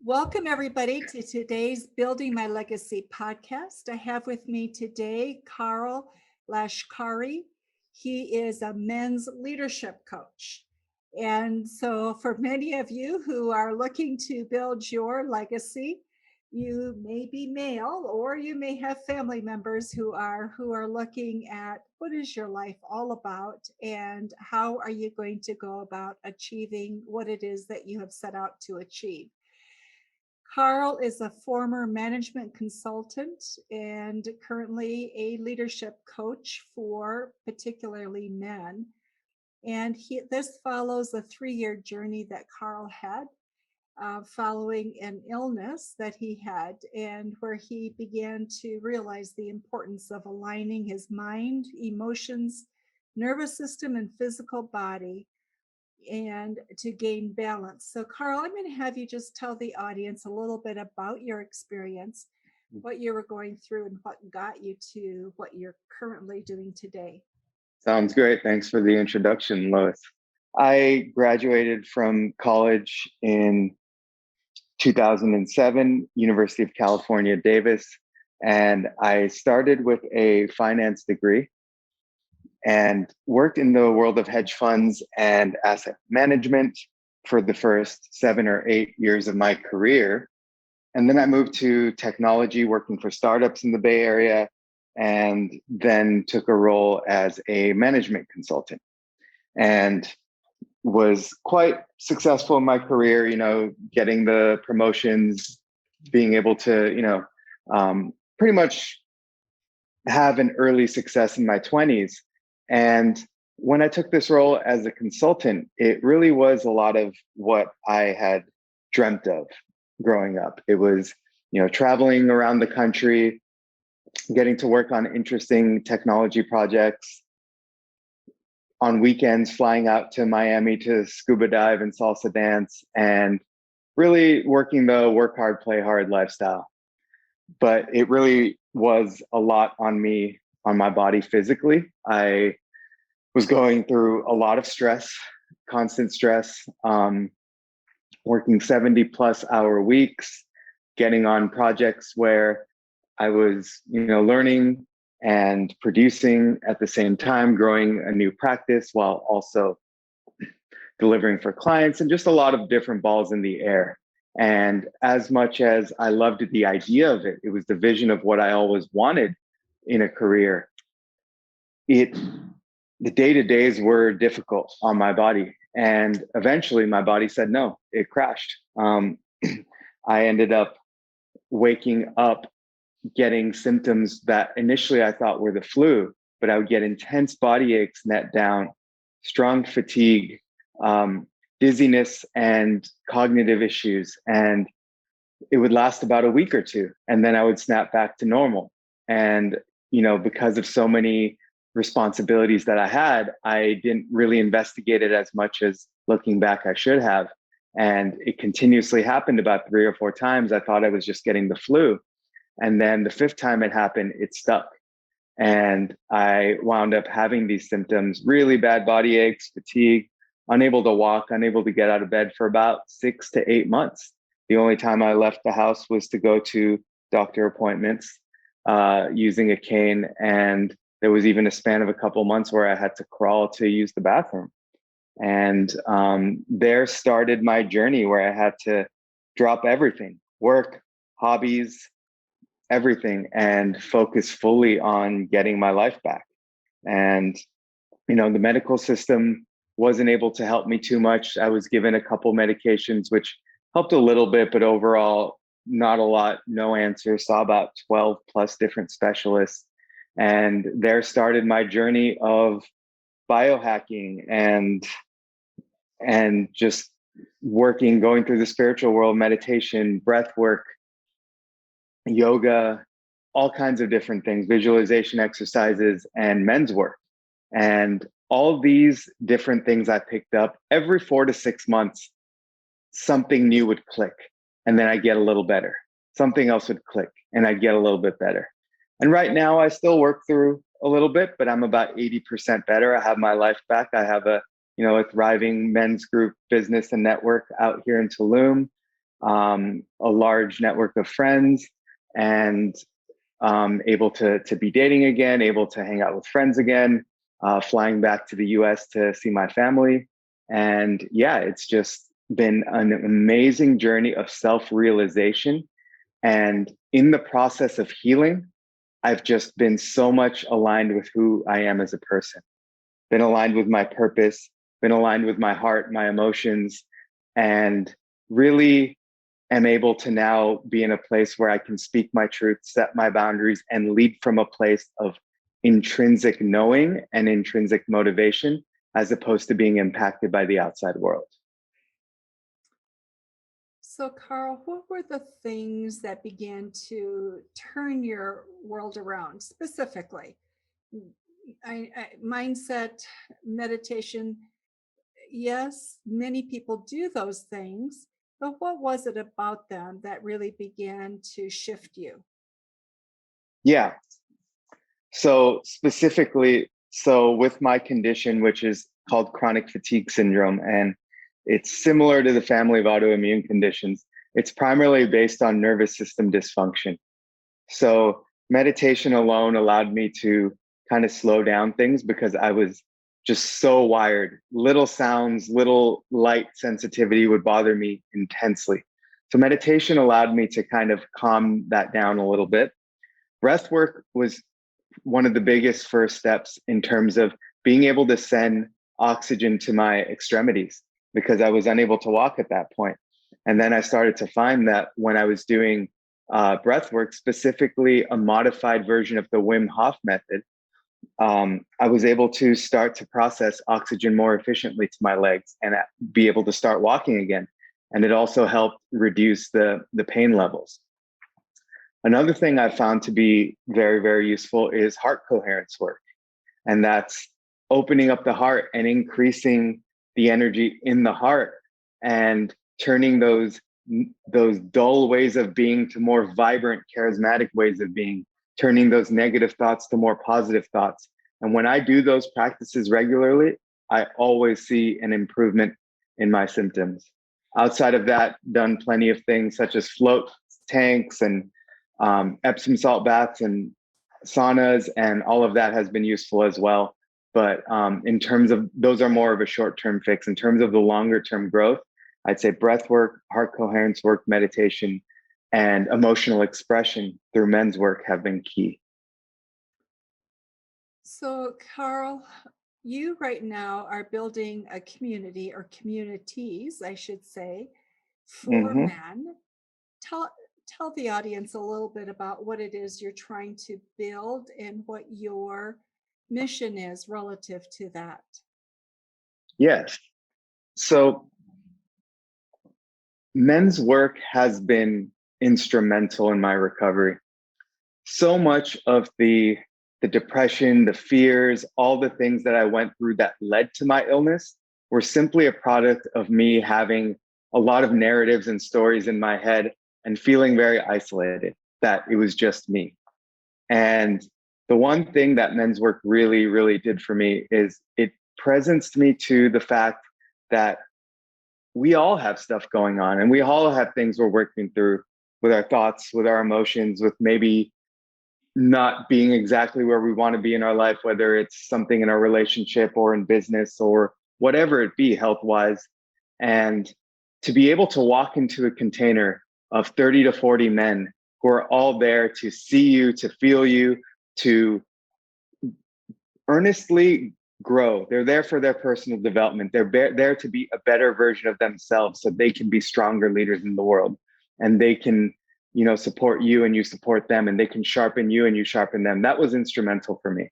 Welcome, everybody, to today's Building My Legacy podcast. I have with me today Karl Lashkari. He is a men's leadership coach. And so, for many of you who are looking to build your legacy, you may be male or you may have family members who are looking at what is your life all about and how are you going to go about achieving what it is that you have set out to achieve. Karl is a former management consultant and currently a leadership coach for particularly men. And this follows a 3-year journey that Karl had following an illness that he had, and where he began to realize the importance of aligning his mind, emotions, nervous system, and physical body and to gain balance. So, Karl, I'm going to have you just tell the audience a little bit about your experience, what you were going through, and what got you to what you're currently doing today. Sounds great. Thanks for the introduction, Lois. I graduated from college in 2007, University of California, Davis, and I started with a finance degree and worked in the world of hedge funds and asset management for the first 7 or 8 years of my career. And then I moved to technology, working for startups in the Bay Area, and then took a role as a management consultant and was quite successful in my career, getting the promotions, being able to, pretty much have an early success in my 20s. And when I took this role as a consultant, it really was a lot of what I had dreamt of growing up. It was, traveling around the country, getting to work on interesting technology projects, on weekends flying out to Miami to scuba dive and salsa dance, and really working the work hard, play hard lifestyle. But it really was a lot on me, on my body physically. I was going through a lot of stress, constant stress, working 70-plus-hour weeks, getting on projects where I was, learning and producing at the same time, growing a new practice while also delivering for clients, and just a lot of different balls in the air. And as much as I loved the idea of it, it was the vision of what I always wanted in a career. The day-to-days were difficult on my body. And eventually my body said no, it crashed. I ended up waking up getting symptoms that initially I thought were the flu, but I would get intense body aches, net down, strong fatigue, dizziness, and cognitive issues. And it would last about a week or two, and then I would snap back to normal. And, because of so many responsibilities that I had, I didn't really investigate it as much as looking back I should have. And it continuously happened about 3 or 4 times. I thought I was just getting the flu. And then the 5th time it happened, it stuck. And I wound up having these symptoms, really bad body aches, fatigue, unable to walk, unable to get out of bed for about 6 to 8 months. The only time I left the house was to go to doctor appointments using a cane. And there was even a span of a couple months where I had to crawl to use the bathroom. And there started my journey where I had to drop everything, work, hobbies, everything, and focus fully on getting my life back. And, the medical system wasn't able to help me too much. I was given a couple medications, which helped a little bit, but overall, not a lot, no answer. Saw about 12 plus different specialists. And there started my journey of biohacking and just working, going through the spiritual world, meditation, breath work, yoga, all kinds of different things, visualization exercises, and men's work. And all these different things I picked up, every 4 to 6 months, something new would click. And then I'd get a little better. Something else would click and I'd get a little bit better. And right now I still work through a little bit, but I'm about 80% better. I have my life back. I have a thriving men's group business and network out here in Tulum. a large network of friends, and able to be dating again, able to hang out with friends again, flying back to the US to see my family. And yeah, it's just been an amazing journey of self-realization. And in the process of healing, I've just been so much aligned with who I am as a person, been aligned with my purpose, been aligned with my heart, my emotions, and really am able to now be in a place where I can speak my truth, set my boundaries, and lead from a place of intrinsic knowing and intrinsic motivation, as opposed to being impacted by the outside world. So, Karl, what were the things that began to turn your world around specifically? Mindset, meditation, yes, many people do those things, but what was it about them that really began to shift you? Yeah. So specifically, so with my condition, which is called chronic fatigue syndrome, and it's similar to the family of autoimmune conditions, it's primarily based on nervous system dysfunction. So meditation alone allowed me to kind of slow down things because I was just so wired. Little sounds, little light sensitivity would bother me intensely. So meditation allowed me to kind of calm that down a little bit. Breath work was one of the biggest first steps in terms of being able to send oxygen to my extremities because I was unable to walk at that point. And then I started to find that when I was doing breath work, specifically a modified version of the Wim Hof method, I was able to start to process oxygen more efficiently to my legs and be able to start walking again. And it also helped reduce the pain levels. Another thing I've found to be very, very useful is heart coherence work. And that's opening up the heart and increasing the energy in the heart and turning those dull ways of being to more vibrant, charismatic ways of being, turning those negative thoughts to more positive thoughts. And when I do those practices regularly, I always see an improvement in my symptoms. Outside of that, done plenty of things such as float tanks and Epsom salt baths and saunas, and all of that has been useful as well. But in terms of those are more of a short-term fix. In terms of the longer-term growth, I'd say breath work, heart coherence work, meditation, and emotional expression through men's work have been key. So, Karl, you right now are building a community or communities, I should say, for Hmm. men. Tell tell the audience a little bit about what it is you're trying to build and what your mission is relative to that. Yes. So men's work has been instrumental in my recovery. So much of the depression, the fears, all the things that I went through that led to my illness were simply a product of me having a lot of narratives and stories in my head and feeling very isolated, that it was just me. And the one thing that men's work really, really did for me is it presenced me to the fact that we all have stuff going on and we all have things we're working through with our thoughts, with our emotions, with maybe not being exactly where we want to be in our life, whether it's something in our relationship or in business or whatever it be, health wise. And to be able to walk into a container of 30 to 40 men who are all there to see you, to feel you, to earnestly grow. They're there for their personal development. They're there to be a better version of themselves so they can be stronger leaders in the world, and they can, support you and you support them, and they can sharpen you and you sharpen them. That was instrumental for me.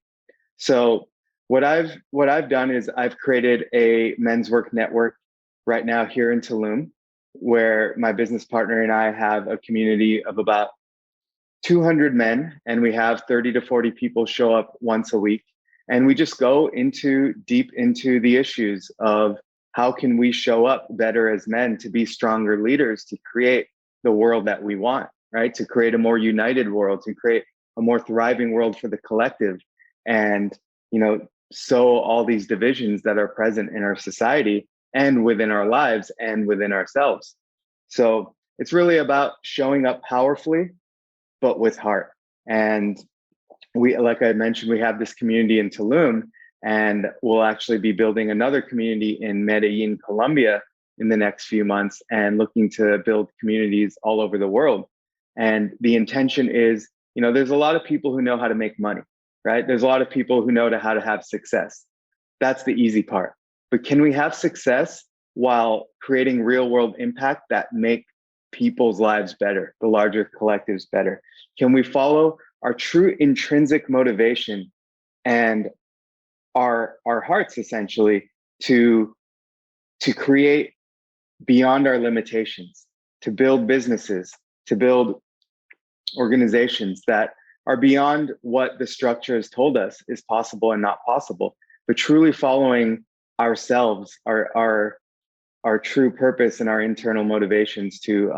So what I've done is I've created a men's work network right now here in Tulum, where my business partner and I have a community of about 200 men, and we have 30 to 40 people show up once a week. And we just go deep into the issues of how can we show up better as men to be stronger leaders, to create the world that we want, right? To create a more united world, to create a more thriving world for the collective. And, sow all these divisions that are present in our society and within our lives and within ourselves. So it's really about showing up powerfully, but with heart. And we, like I mentioned, we have this community in Tulum, and we'll actually be building another community in Medellin, Colombia in the next few months, and looking to build communities all over the world. And the intention is, there's a lot of people who know how to make money, right? There's a lot of people who know how to have success. That's the easy part. But can we have success while creating real world impact that make people's lives better, the larger collectives better? Can we follow our true intrinsic motivation and our hearts essentially to create beyond our limitations, to build businesses, to build organizations that are beyond what the structure has told us is possible and not possible, but truly following ourselves, our true purpose and our internal motivations to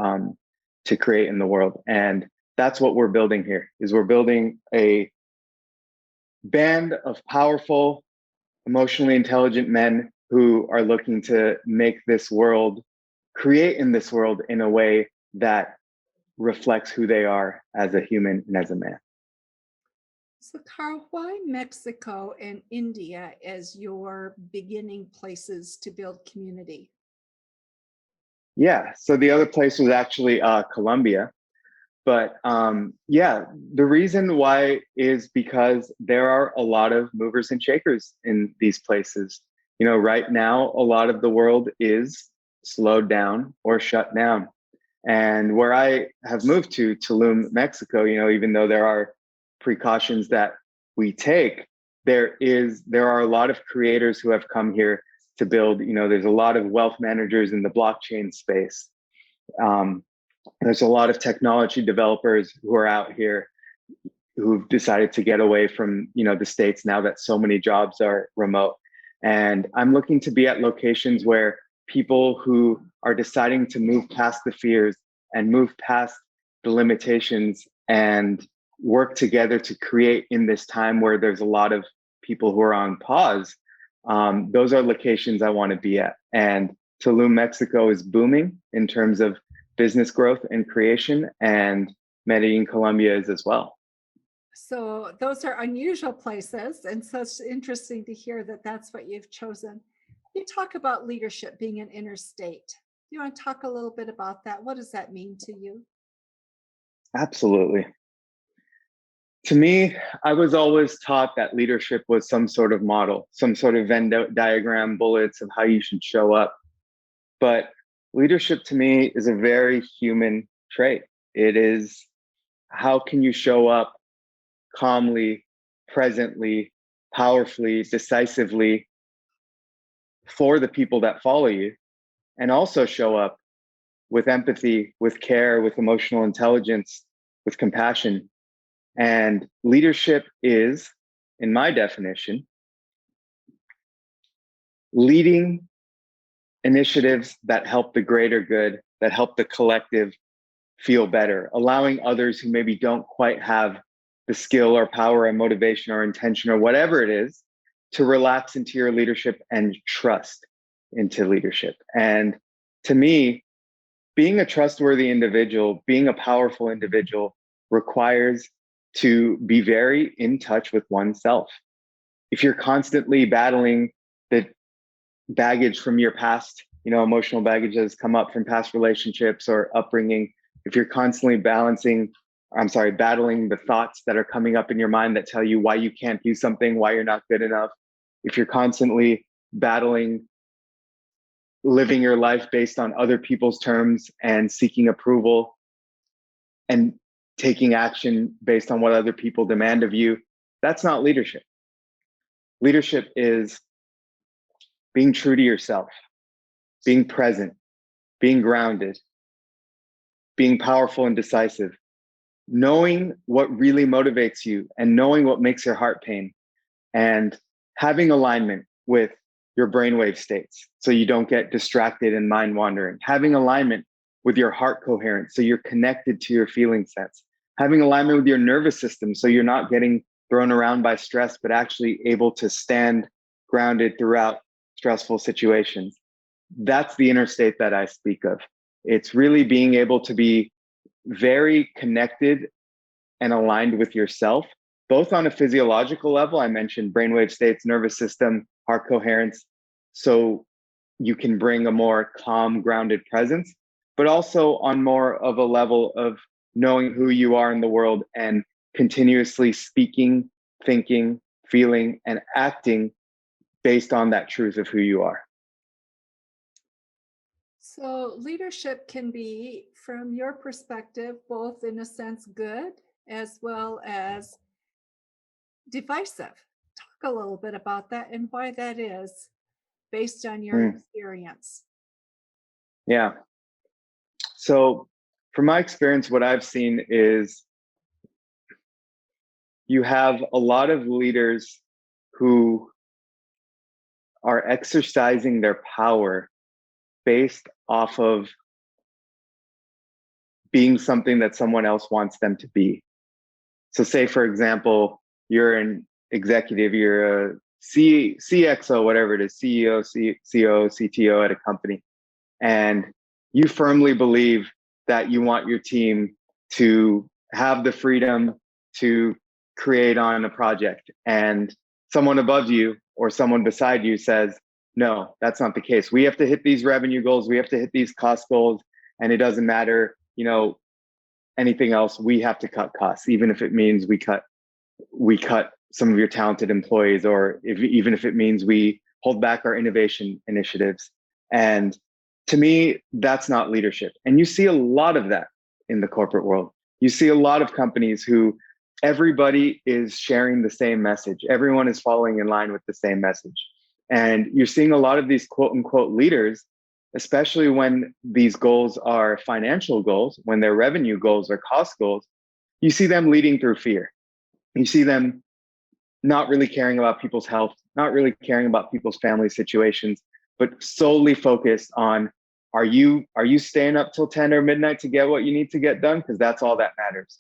create in the world. And that's what we're building here. Is we're building a band of powerful, emotionally intelligent men who are looking to make this world, create in this world in a way that reflects who they are as a human and as a man. So, Karl, why Mexico and India as your beginning places to build community? Yeah, so the other place was actually Colombia. But the reason why is because there are a lot of movers and shakers in these places. Right now, a lot of the world is slowed down or shut down. And where I have moved to, Tulum, Mexico, even though there are precautions that we take, there are a lot of creators who have come here to build. There's a lot of wealth managers in the blockchain space. There's a lot of technology developers who are out here who've decided to get away from, the States now that so many jobs are remote. And I'm looking to be at locations where people who are deciding to move past the fears and move past the limitations and work together to create in this time where there's a lot of people who are on pause. Those are locations I want to be at. And Tulum, Mexico is booming in terms of business growth and creation, and Medellin, Colombia is as well. So those are unusual places, and so it's interesting to hear that that's what you've chosen. You talk about leadership being an interstate. You want to talk a little bit about that? What does that mean to you? Absolutely. To me, I was always taught that leadership was some sort of model, some sort of Venn diagram, bullets of how you should show up. But leadership to me is a very human trait. It is, how can you show up calmly, presently, powerfully, decisively for the people that follow you, and also show up with empathy, with care, with emotional intelligence, with compassion. And leadership is, in my definition, leading initiatives that help the greater good, that help the collective feel better, allowing others who maybe don't quite have the skill or power or motivation or intention or whatever it is to relax into your leadership and trust into leadership. And to me, being a trustworthy individual, being a powerful individual requires to be very in touch with oneself. If you're constantly battling the baggage from your past, emotional baggage that has come up from past relationships or upbringing, if you're constantly battling the thoughts that are coming up in your mind that tell you why you can't do something, why you're not good enough, if you're constantly battling living your life based on other people's terms and seeking approval and taking action based on what other people demand of you, that's not leadership. Leadership is being true to yourself, being present, being grounded, being powerful and decisive, knowing what really motivates you and knowing what makes your heart pain, and having alignment with your brainwave states so you don't get distracted and mind wandering, having alignment with your heart coherence so you're connected to your feeling sets, having alignment with your nervous system so you're not getting thrown around by stress, but actually able to stand grounded throughout stressful situations. That's the inner state that I speak of. It's really being able to be very connected and aligned with yourself, both on a physiological level. I mentioned brainwave states, nervous system, heart coherence, so you can bring a more calm, grounded presence, but also on more of a level of knowing who you are in the world and continuously speaking, thinking, feeling, and acting based on that truth of who you are. So leadership can be, from your perspective, both in a sense good as well as divisive. Talk a little bit about that and why that is based on your experience. Yeah. So from my experience, what I've seen is you have a lot of leaders who are exercising their power based off of being something that someone else wants them to be. So say, for example, you're an executive, you're a CXO, whatever it is, CEO, COO, CTO at a company, and you firmly believe that you want your team to have the freedom to create on a project, and someone above you or someone beside you says, no, that's not the case. We have to hit these revenue goals. We have to hit these cost goals. And it doesn't matter, anything else. We have to cut costs, even if it means we cut some of your talented employees, or even if it means we hold back our innovation initiatives. And to me, that's not leadership. And you see a lot of that in the corporate world. You see a lot of companies who everybody is sharing the same message. Everyone is falling in line with the same message. And you're seeing a lot of these quote unquote leaders, especially when these goals are financial goals, when they're revenue goals or cost goals, you see them leading through fear. You see them not really caring about people's health, not really caring about people's family situations, but solely focused on, are you staying up till 10 or midnight to get what you need to get done? Because that's all that matters.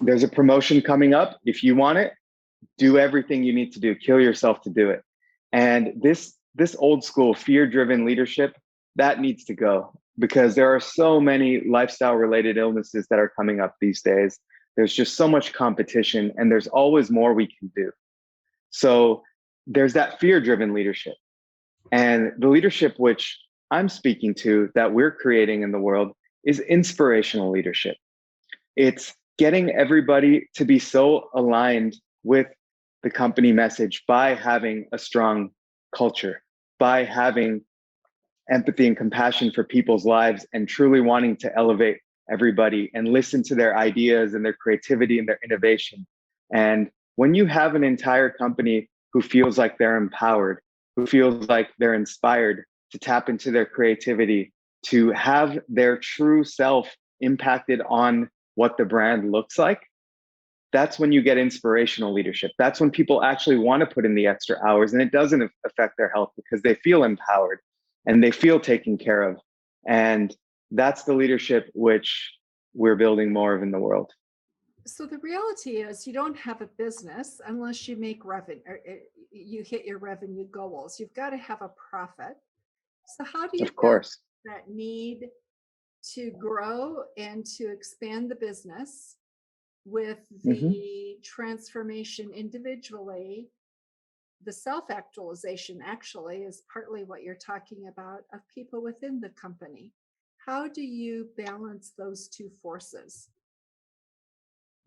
There's a promotion coming up. If you want it, do everything you need to do, kill yourself to do it. And this old school fear-driven leadership, that needs to go, because there are so many lifestyle related illnesses that are coming up these days. There's just so much competition, and there's always more we can do. So there's that fear-driven leadership. And the leadership which I'm speaking to, that we're creating in the world, is inspirational leadership. It's getting everybody to be so aligned with the company message by having a strong culture, by having empathy and compassion for people's lives, and truly wanting to elevate everybody and listen to their ideas and their creativity and their innovation. And when you have an entire company who feels like they're empowered, who feels like they're inspired to tap into their creativity, to have their true self impacted on what the brand looks like, that's when you get inspirational leadership. That's when people actually want to put in the extra hours, and it doesn't affect their health because they feel empowered and they feel taken care of. And that's the leadership which we're building more of in the world. So the reality is, you don't have a business unless you make revenue, or you hit your revenue goals. You've got to have a profit. So how do you Of course. that need to grow and to expand the business with the transformation individually? The self-actualization actually is partly what you're talking about, of people within the company. How do you balance those two forces?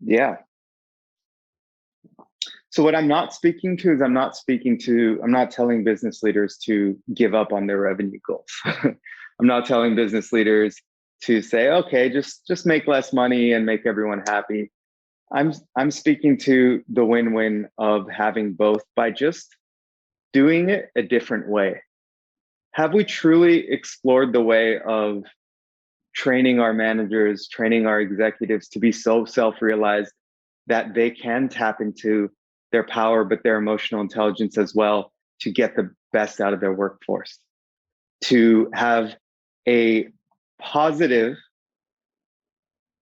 Yeah. So what I'm not speaking to is I'm not telling business leaders to give up on their revenue goals. I'm not telling business leaders to say, okay, just make less money and make everyone happy. I'm speaking to the win-win of having both by just doing it a different way. Have we truly explored the way of training our managers, training our executives to be so self-realized that they can tap into their power, but their emotional intelligence as well, to get the best out of their workforce, to have a positive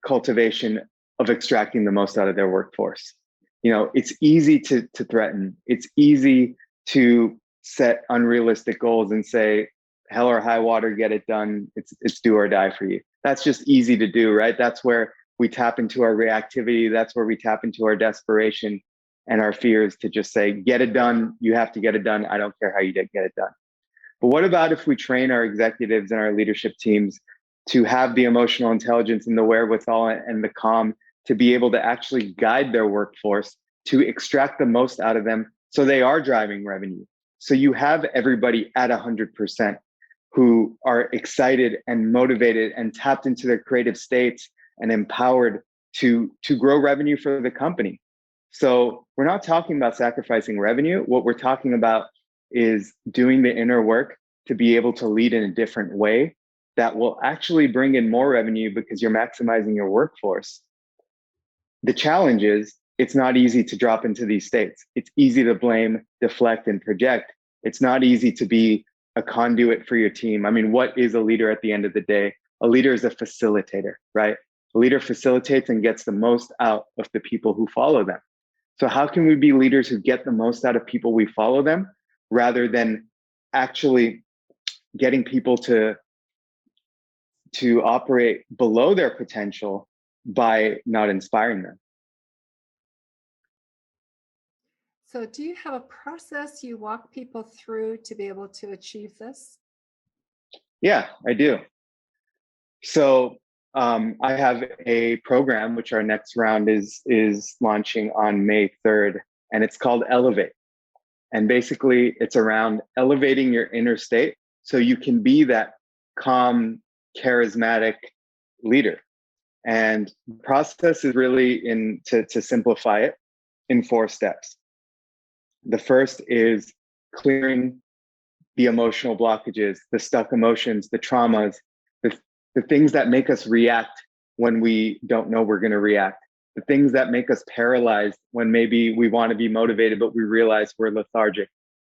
cultivation of extracting the most out of their workforce? It's easy to threaten. It's easy to set unrealistic goals and say, hell or high water, get it done. It's do or die for you. That's just easy to do, right? That's where we tap into our reactivity. That's where we tap into our desperation and our fears to just say, get it done. You have to get it done. I don't care how you get it done. But what about if we train our executives and our leadership teams to have the emotional intelligence and the wherewithal and the calm to be able to actually guide their workforce to extract the most out of them so they are driving revenue? So you have everybody at 100% who are excited and motivated and tapped into their creative states and empowered to grow revenue for the company. So we're not talking about sacrificing revenue. What we're talking about is doing the inner work to be able to lead in a different way that will actually bring in more revenue because you're maximizing your workforce. The challenge is it's not easy to drop into these states. It's easy to blame, deflect, and project. It's not easy to be a conduit for your team. I mean, what is a leader at the end of the day? A leader is a facilitator, right? A leader facilitates and gets the most out of the people who follow them. So how can we be leaders who get the most out of people we follow them rather than actually getting people to operate below their potential by not inspiring them? So do you have a process you walk people through to be able to achieve this? Yeah, I do. So I have a program which our next round is launching on May 3rd, and it's called Elevate. And basically, it's around elevating your inner state so you can be that calm, charismatic leader. And the process is really to simplify it in 4 steps. The first is clearing the emotional blockages, the stuck emotions, the traumas, the things that make us react when we don't know we're going to react, the things that make us paralyzed when maybe we want to be motivated, but we realize we're lethargic.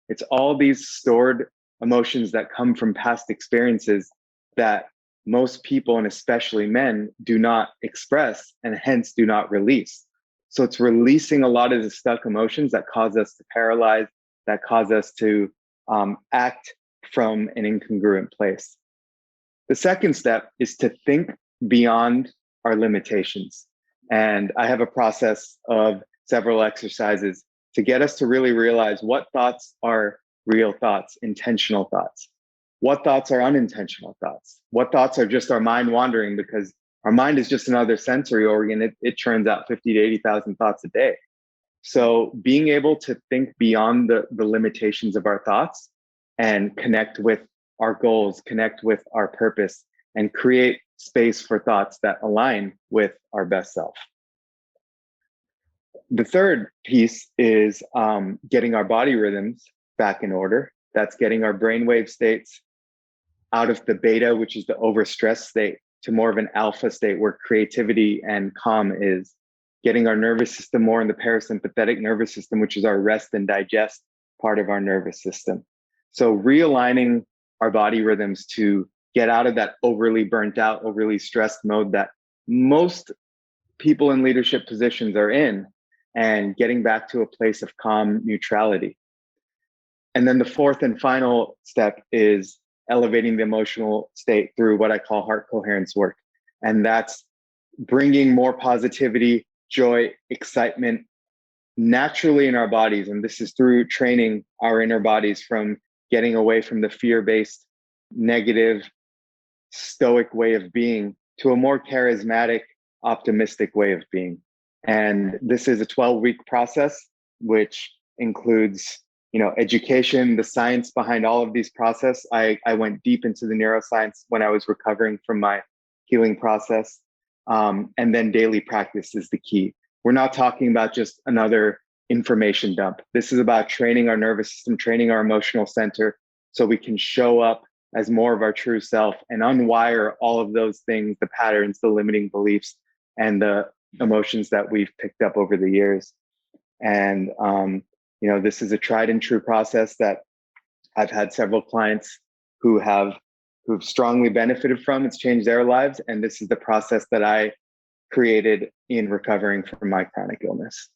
It's all these stored emotions that come from past experiences that most people, and especially men, do not express and hence do not release. So it's releasing a lot of the stuck emotions that cause us to paralyze, that cause us to act from an incongruent place. The second step is to think beyond our limitations. And I have a process of several exercises to get us to really realize what thoughts are real thoughts, intentional thoughts. What thoughts are unintentional thoughts? What thoughts are just our mind wandering because our mind is just another sensory organ. It churns out 50 to 80,000 thoughts a day. So being able to think beyond the limitations of our thoughts and connect with our goals, connect with our purpose, and create space for thoughts that align with our best self. The third piece is getting our body rhythms back in order. That's getting our brainwave states out of the beta, which is the overstressed state, to more of an alpha state where creativity and calm is. Getting our nervous system more in the parasympathetic nervous system, which is our rest and digest part of our nervous system. So realigning our body rhythms to get out of that overly burnt out, overly stressed mode that most people in leadership positions are in, and getting back to a place of calm neutrality. And then the fourth and final step is elevating the emotional state through what I call heart coherence work. And that's bringing more positivity, joy, excitement naturally in our bodies. And this is through training our inner bodies from getting away from the fear-based, negative, stoic way of being to a more charismatic, optimistic way of being. And this is a 12-week process, which includes, education, the science behind all of these process. I went deep into the neuroscience when I was recovering from my healing process. And then daily practice is the key. We're not talking about just another information dump. This is about training our nervous system, training our emotional center so we can show up as more of our true self and unwire all of those things, the patterns, the limiting beliefs, and the emotions that we've picked up over the years. And, this is a tried and true process that I've had several clients who've strongly benefited from. It's changed their lives. And this is the process that I created in recovering from my chronic illness.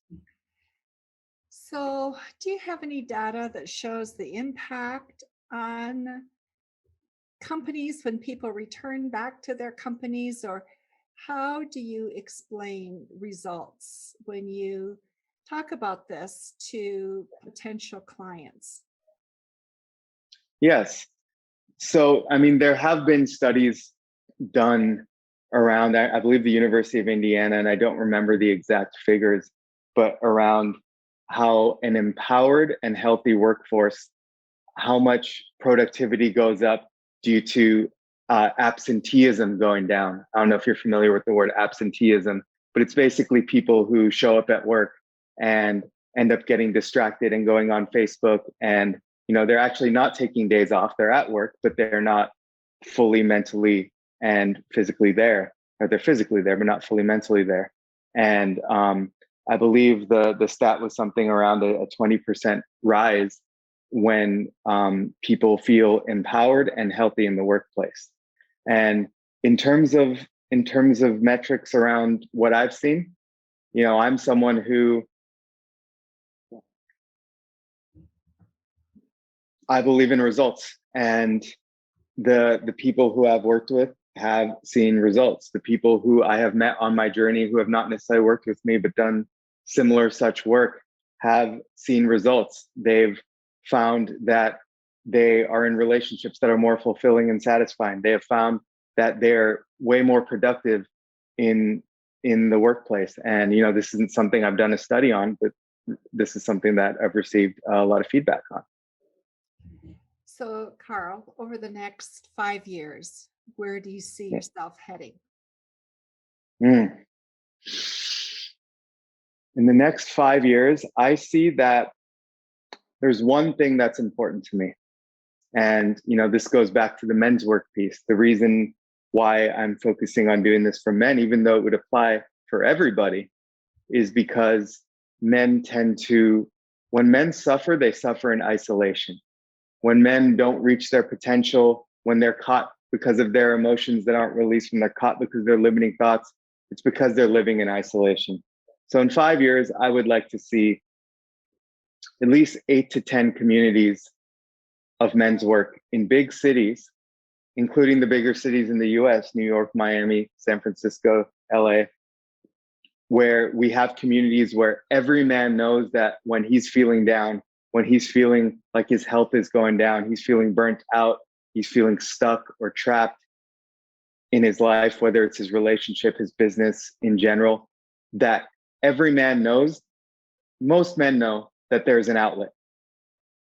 So do you have any data that shows the impact on companies when people return back to their companies, or how do you explain results when you talk about this to potential clients? Yes. So, I mean, there have been studies done around, I believe, the University of Indiana, and I don't remember the exact figures, but around how an empowered and healthy workforce, how much productivity goes up due to absenteeism going down. I don't know if you're familiar with the word absenteeism, but it's basically people who show up at work and end up getting distracted and going on Facebook, and they're actually not taking days off. They're at work, but they're not fully mentally and physically there, or they're physically there but not fully mentally there. And I believe the stat was something around a 20% rise when people feel empowered and healthy in the workplace. And in terms of metrics around what I've seen, I'm someone who, I believe in results, and the people who I've worked with have seen results. The people who I have met on my journey who have not necessarily worked with me but done similar such work have seen results. They've found that they are in relationships that are more fulfilling and satisfying. They have found that they're way more productive in the workplace. And this isn't something I've done a study on, but this is something that I've received a lot of feedback on. So, Karl, over the next 5 years, where do you see yourself heading? In the next 5 years, I see that there's one thing that's important to me. And, this goes back to the men's work piece. The reason why I'm focusing on doing this for men, even though it would apply for everybody, is because men tend to, when men suffer, they suffer in isolation. When men don't reach their potential, when they're caught because of their emotions that aren't released, when they're caught because of their limiting thoughts, it's because they're living in isolation. So in 5 years, I would like to see at least 8 to 10 communities of men's work in big cities, including the bigger cities in the US, New York, Miami, San Francisco, LA, where we have communities where every man knows that when he's feeling down, when he's feeling like his health is going down, he's feeling burnt out, he's feeling stuck or trapped in his life, whether it's his relationship, his business in general, that every man knows, most men know, that there's an outlet,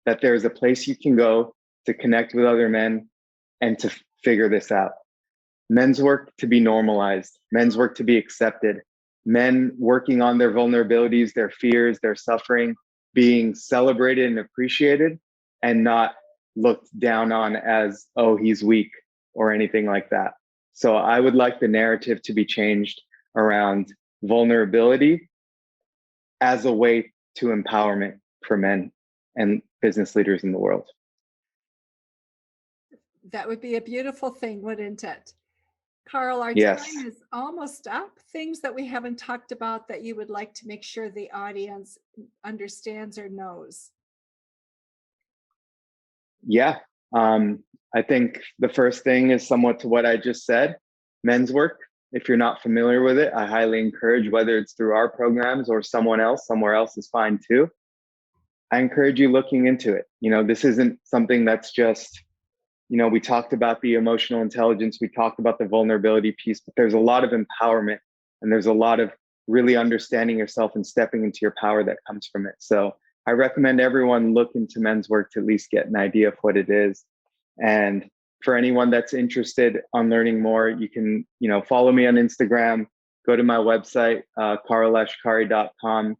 that there's a place you can go to connect with other men and to figure this out. Men's work to be normalized, men's work to be accepted, men working on their vulnerabilities, their fears, their suffering, being celebrated and appreciated, and not looked down on as, oh, he's weak or anything like that. So I would like the narrative to be changed around vulnerability as a way to empowerment for men and business leaders in the world. That would be a beautiful thing, wouldn't it? Karl, our Yes. time is almost up. Things that we haven't talked about that you would like to make sure the audience understands or knows? Yeah. I think the first thing is somewhat to what I just said. Men's work, if you're not familiar with it, I highly encourage, whether it's through our programs or someone else, somewhere else is fine too. I encourage you looking into it. This isn't something that's just, we talked about the emotional intelligence, we talked about the vulnerability piece, but there's a lot of empowerment and there's a lot of really understanding yourself and stepping into your power that comes from it. So I recommend everyone look into men's work to at least get an idea of what it is. And for anyone that's interested on learning more, you can, follow me on Instagram, go to my website, karllashkari.com,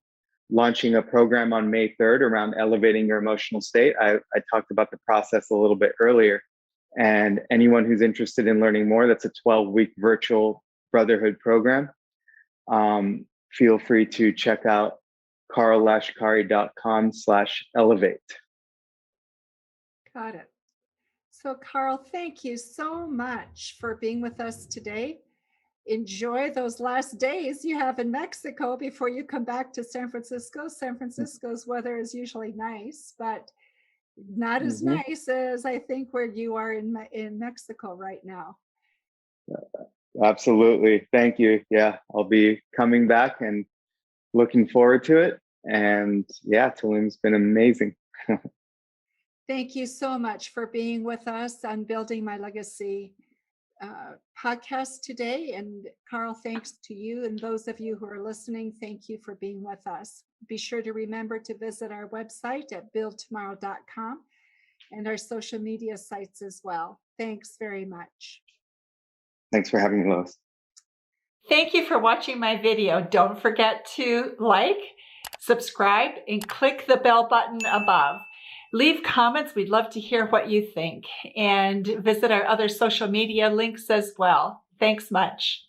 launching a program on May 3rd around elevating your emotional state. I talked about the process a little bit earlier. And anyone who's interested in learning more, that's a 12-week virtual brotherhood program. Feel free to check out karllashkari.com/elevate. Got it. So, Karl, thank you so much for being with us today. Enjoy those last days you have in Mexico before you come back to San Francisco. San Francisco's weather is usually nice, but Not as Mhm. nice as I think where you are in Mexico right now. Absolutely. Thank you. Yeah, I'll be coming back and looking forward to it. And yeah, Tulum's been amazing. Thank you so much for being with us on Building My Legacy podcast today. And Karl, thanks to you and those of you who are listening. Thank you for being with us. Be sure to remember to visit our website at buildtomorrow.com and our social media sites as well. Thanks very much. Thanks for having me, Lois. Thank you for watching my video. Don't forget to like, subscribe, and click the bell button above. Leave comments. We'd love to hear what you think. And visit our other social media links as well. Thanks much.